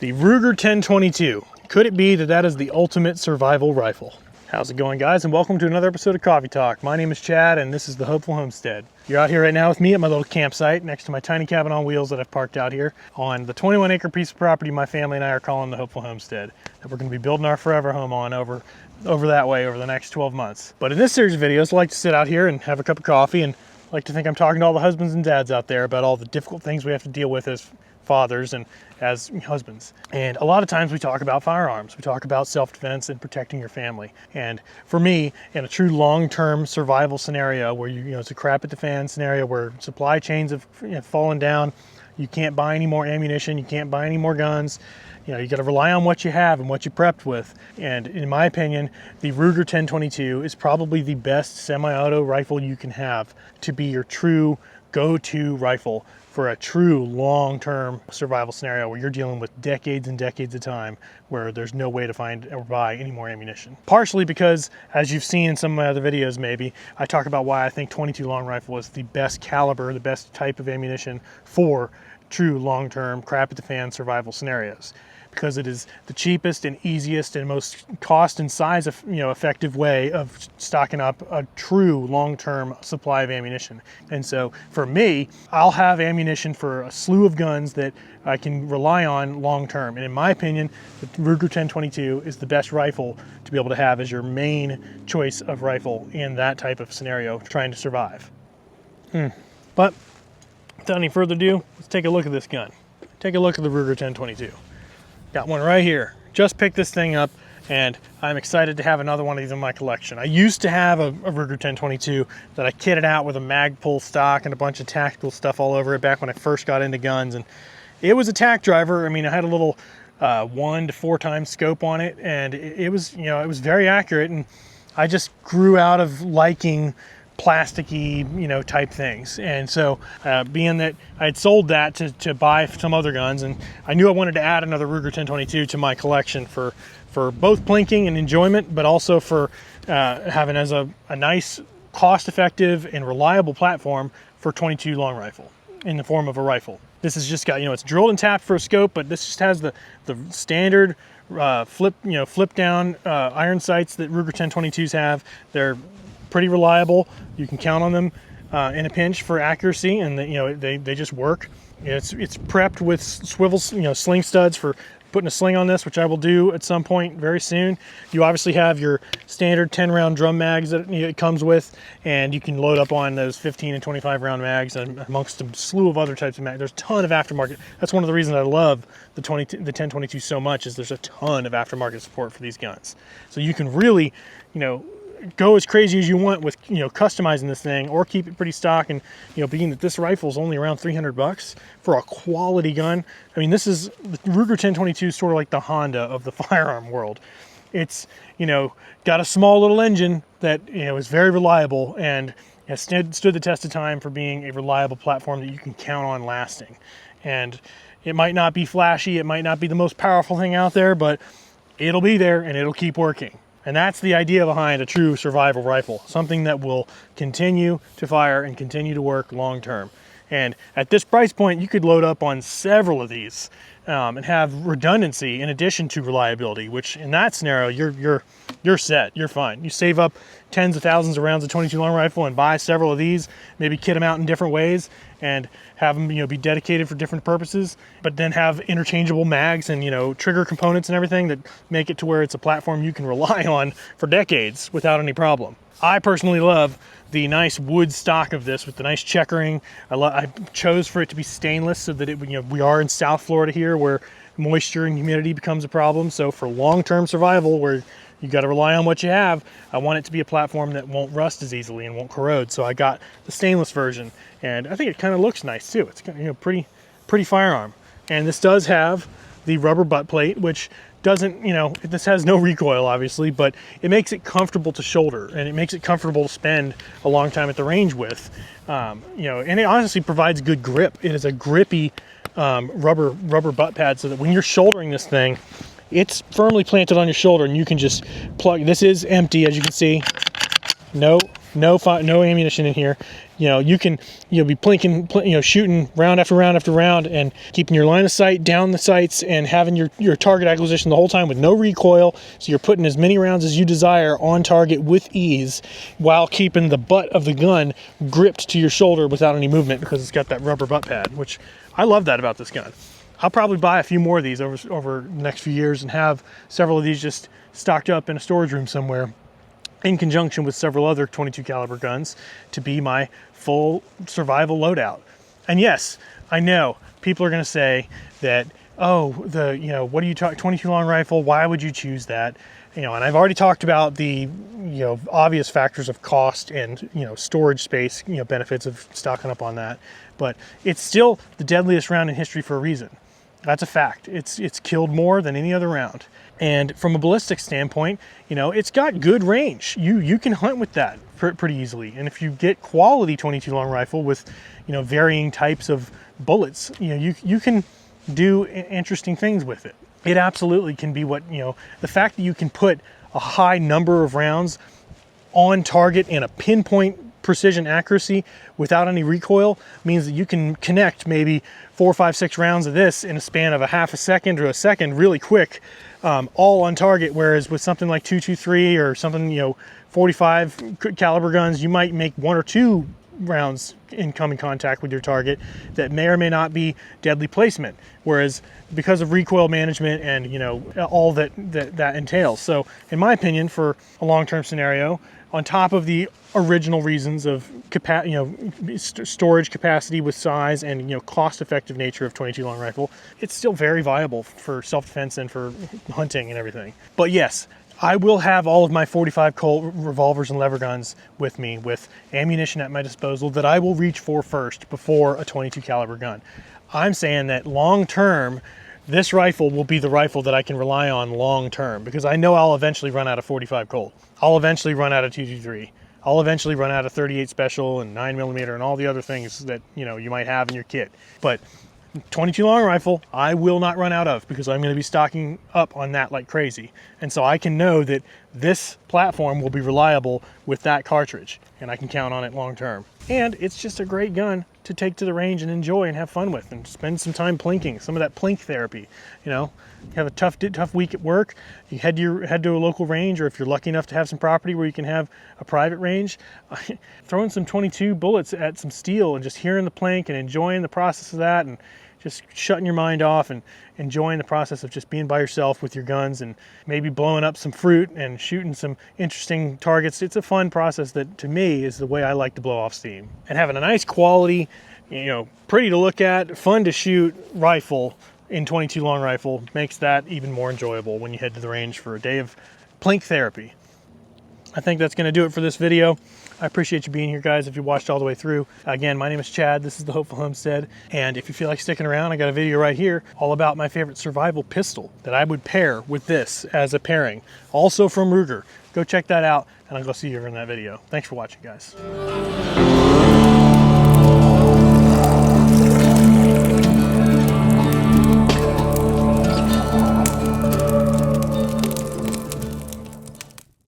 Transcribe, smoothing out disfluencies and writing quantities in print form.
The Ruger 1022. Could it be that that is the ultimate survival rifle? How's it going, guys, and welcome to another episode of Coffee Talk. My name is Chad and this is the Hopeful Homestead. You're out here right now with me at my little campsite next to my tiny cabin on wheels that I've parked out here on the 21-acre piece of property my family and I are calling the Hopeful Homestead that we're going to be building our forever home on over that way over the next 12 months. But in this series of videos, I like to sit out here and have a cup of coffee and like to think I'm talking to all the husbands and dads out there about all the difficult things we have to deal with as fathers and as husbands. And a lot of times we talk about firearms. We talk about self-defense and protecting your family. And for me, in a true long-term survival scenario where it's a crap at the fan scenario where supply chains have fallen down, you can't buy any more ammunition, you can't buy any more guns, you got to rely on what you have and what you prepped with. And in my opinion, the Ruger 1022 is probably the best semi-auto rifle you can have to be your true go-to rifle for a true long-term survival scenario where you're dealing with decades and decades of time where there's no way to find or buy any more ammunition. Partially because, as you've seen in some of my other videos maybe, I talk about why I think 22 long rifle is the best caliber, the best type of ammunition for true long-term crap at the fan survival scenarios. Because it is the cheapest and easiest and most cost and size effective way of stocking up a true long-term supply of ammunition. And so for me, I'll have ammunition for a slew of guns that I can rely on long-term. And in my opinion, the Ruger 1022 is the best rifle to be able to have as your main choice of rifle in that type of scenario, trying to survive. But without any further ado, let's take a look at this gun. Take a look at the Ruger 1022. Got one right here. Just picked this thing up and I'm excited to have another one of these in my collection. I used to have a Ruger 1022 that I kitted out with a mag pull stock and a bunch of tactical stuff all over it back when I first got into guns. And it was a tack driver. I mean, I had a little 1 to 4 times scope on it and it was, it was very accurate. And I just grew out of liking plasticky, type things. And so being that I had sold that to buy some other guns, and I knew I wanted to add another Ruger 1022 to my collection for both plinking and enjoyment, but also for having as a nice, cost-effective and reliable platform for 22 long rifle in the form of a rifle. This has just got, it's drilled and tapped for a scope, but this just has the standard flip down iron sights that Ruger 1022s have. They're pretty reliable. You can count on them in a pinch for accuracy, and they just work. It's prepped with swivels, sling studs for putting a sling on this, which I will do at some point very soon. You obviously have your standard 10-round drum mags that it comes with, and you can load up on those 15 and 25 round mags, and amongst a slew of other types of mags. There's a ton of aftermarket. That's one of the reasons I love the 1022 so much, is there's a ton of aftermarket support for these guns. So you can really, go as crazy as you want with customizing this thing, or keep it pretty stock. And being that this rifle is only around $300 for a quality gun. I mean, this is the Ruger 1022 is sort of like the Honda of the firearm world. It's got a small little engine that is very reliable and has stood the test of time for being a reliable platform that you can count on lasting. And it might not be flashy, it might not be the most powerful thing out there, but it'll be there and it'll keep working. And that's the idea behind a true survival rifle, something that will continue to fire and continue to work long term. And at this price point, you could load up on several of these and have redundancy in addition to reliability, which in that scenario, you're set, you're fine. You save up tens of thousands of rounds of 22 long rifle and buy several of these, maybe kit them out in different ways and have them be dedicated for different purposes, but then have interchangeable mags and trigger components and everything that make it to where it's a platform you can rely on for decades without any problem. I personally love the nice wood stock of this with the nice checkering. I chose for it to be stainless so that we are in South Florida here where moisture and humidity becomes a problem. So for long-term survival where you got to rely on what you have, I want it to be a platform that won't rust as easily and won't corrode. So I got the stainless version, and I think it kind of looks nice too. It's pretty firearm. And this does have the rubber butt plate, which doesn't, this has no recoil obviously, but it makes it comfortable to shoulder and it makes it comfortable to spend a long time at the range with. And it honestly provides good grip. It is a grippy rubber butt pad so that when you're shouldering this thing, it's firmly planted on your shoulder and you can just plug. This is empty, as you can see. No ammunition in here. you'll be plinking, shooting round after round after round and keeping your line of sight down the sights and having your target acquisition the whole time with no recoil. So you're putting as many rounds as you desire on target with ease while keeping the butt of the gun gripped to your shoulder without any movement, because it's got that rubber butt pad, which I love that about this gun. I'll probably buy a few more of these over the next few years and have several of these just stocked up in a storage room somewhere in conjunction with several other 22 caliber guns to be my full survival loadout. And yes, I know people are going to say that, oh, what do you talk 22 long rifle? Why would you choose that? And I've already talked about the, obvious factors of cost and, storage space, benefits of stocking up on that. But it's still the deadliest round in history for a reason. That's a fact. It's killed more than any other round. And from a ballistics standpoint, it's got good range. You can hunt with that pretty easily. And if you get quality 22 long rifle with, varying types of bullets, you can do interesting things with it. It absolutely can be what, the fact that you can put a high number of rounds on target in a pinpoint precision accuracy without any recoil means that you can connect maybe 4, 5, 6 rounds of this in a span of a half a second or a second really quick, all on target. Whereas with something like 223 or something, 45 caliber guns, you might make 1 or 2 rounds in coming contact with your target that may or may not be deadly placement. Whereas because of recoil management and all that entails. So in my opinion, for a long-term scenario, on top of the original reasons of storage capacity with size and cost-effective nature of 22 long rifle, it's still very viable for self-defense and for hunting and everything. But yes, I will have all of my 45 Colt revolvers and lever guns with me, with ammunition at my disposal that I will reach for first before a 22 caliber gun. I'm saying that long term, this rifle will be the rifle that I can rely on long term, because I know I'll eventually run out of 45 Colt. I'll eventually run out of 223. I'll eventually run out of 38 Special and 9mm and all the other things that you might have in your kit. But 22 long rifle, I will not run out of, because I'm going to be stocking up on that like crazy. And so I can know that this platform will be reliable with that cartridge, and I can count on it long term. And it's just a great gun to take to the range and enjoy and have fun with and spend some time plinking, some of that plink therapy. You have a tough week at work, you head to a local range, or if you're lucky enough to have some property where you can have a private range, throwing some 22 bullets at some steel and just hearing the plink and enjoying the process of that, and just shutting your mind off and enjoying the process of just being by yourself with your guns and maybe blowing up some fruit and shooting some interesting targets. It's a fun process that, to me, is the way I like to blow off steam. And having a nice quality, pretty to look at, fun to shoot rifle in 22 long rifle makes that even more enjoyable when you head to the range for a day of plink therapy. I think that's going to do it for this video. I appreciate you being here, guys, if you watched all the way through. Again, my name is Chad. This is The Hopeful Homestead. And if you feel like sticking around, I got a video right here all about my favorite survival pistol that I would pair with this as a pairing. Also from Ruger. Go check that out, and I'll go see you in that video. Thanks for watching, guys.